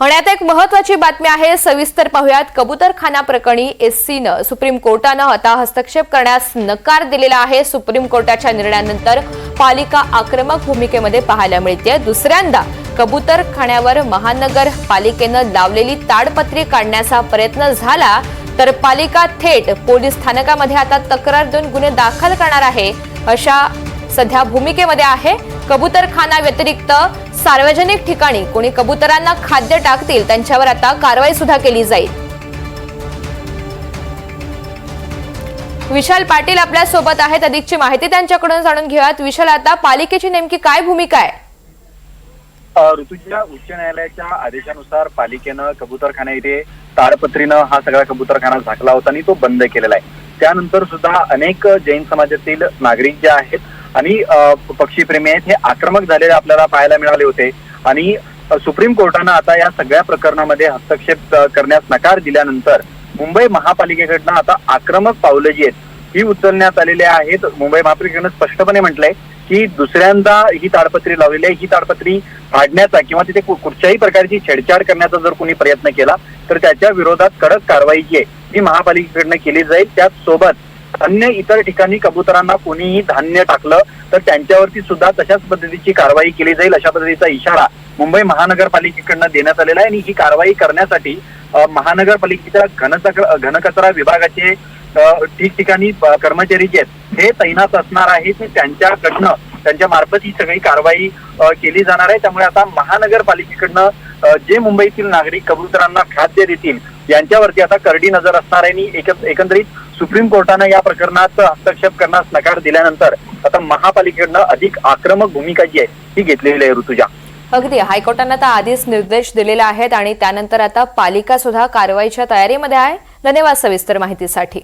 होण्यात एक महत्त्वाची बातमी आहे, सविस्तर पाहूयात। कबूतरखाना प्रकरणी एससीनं सुप्रीम कोर्टानं आता हस्तक्षेप करण्यास नकार दिलेला आहे। सुप्रीम कोर्टाच्या निर्णयानंतर पालिका आक्रमक भूमिकेमध्ये पाहायला मिळते। दुसऱ्यांदा कबूतरखान्यावर महानगरपालिकेनं लावलेली ताडपत्री काढण्याचा प्रयत्न झाला तर पालिका थेट पोलीस स्थानकामध्ये आता तक्रार देऊन गुन्हे दाखल करणार आहे, अशा सध्या भूमिकेमध्ये आहे। कबूतरखाना व्यतिरिक्त सार्वजनिक ठिकाणी कोणी कबूतरांना खाद्य टाकतील त्यांच्यावर आता कारवाई सुद्धा केली जाईल। विशाल पाटील आपल्या सोबत आहेत, अधिकची माहिती त्यांच्याकडून जाणून घेऊयात। विशाल, आता पालिकेची नेमकी काय भूमिका आहे? ऋतुजा, उच्च न्यायालयाच्या आदेशानुसार पालिकेनं कबूतरखाना इथे ताडपत्रीनं हा सगळा कबूतरखाना झाकला होता आणि तो बंद केलेला आहे। त्यानंतर सुद्धा अनेक जैन समाजातील नागरिक जे आहेत आणि पक्षीप्रेमी आहेत हे आक्रमक झालेले आपल्याला पाहायला मिळाले होते आणि सुप्रीम कोर्टानं आता या सगळ्या प्रकरणामध्ये हस्तक्षेप करण्यास नकार दिल्यानंतर मुंबई महापालिकेकडनं आता आक्रमक पावलं जी आहेत ही उचलण्यात आलेली आहेत। मुंबई महापालिकेनं स्पष्टपणे म्हटलंय की दुसऱ्यांदा ही ताडपत्री लावलेली आहे, ही ताडपत्री फाडण्याचा किंवा तिथे कुठच्याही प्रकारची छेडछाड करण्याचा जर कोणी प्रयत्न केला तर त्याच्या विरोधात कडक कारवाई जी आहे ही महापालिकेकडनं केली जाईल। त्याचसोबत अन्य इतर ठिकाणी कबुतरांना कोणीही धान्य टाकलं तर त्यांच्यावरती सुद्धा तशाच पद्धतीची कारवाई केली जाईल, अशा पद्धतीचा इशारा मुंबई महानगरपालिकेकडनं देण्यात आलेला आहे। आणि ही कारवाई करण्यासाठी महानगरपालिकेच्या घनकचरा विभागाचे ठिकठिकाणी कर्मचारी जे आहेत हे तैनात असणार आहेत। त्यांच्याकडनं त्यांच्या मार्फत ही सगळी कारवाई केली जाणार आहे। त्यामुळे आता महानगरपालिकेकडनं जे मुंबईतील नागरिक कबुतरांना खाद्य देतील यांच्यावरती आता करडी नजर असणार आहे। आणि एकंदरीत सुप्रीम कोर्टानं या प्रकरणात हस्तक्षेप करण्यास नकार दिल्यानंतर आता महापालिकेकडनं अधिक आक्रमक भूमिका जी आहे ही घेतलेली आहे। ऋतुजा, अगदी हायकोर्टानं आता आधीच निर्देश दिलेले आहेत आणि त्यानंतर आता पालिका सुद्धा कारवाईच्या तयारीमध्ये आहे। धन्यवाद सविस्तर माहितीसाठी।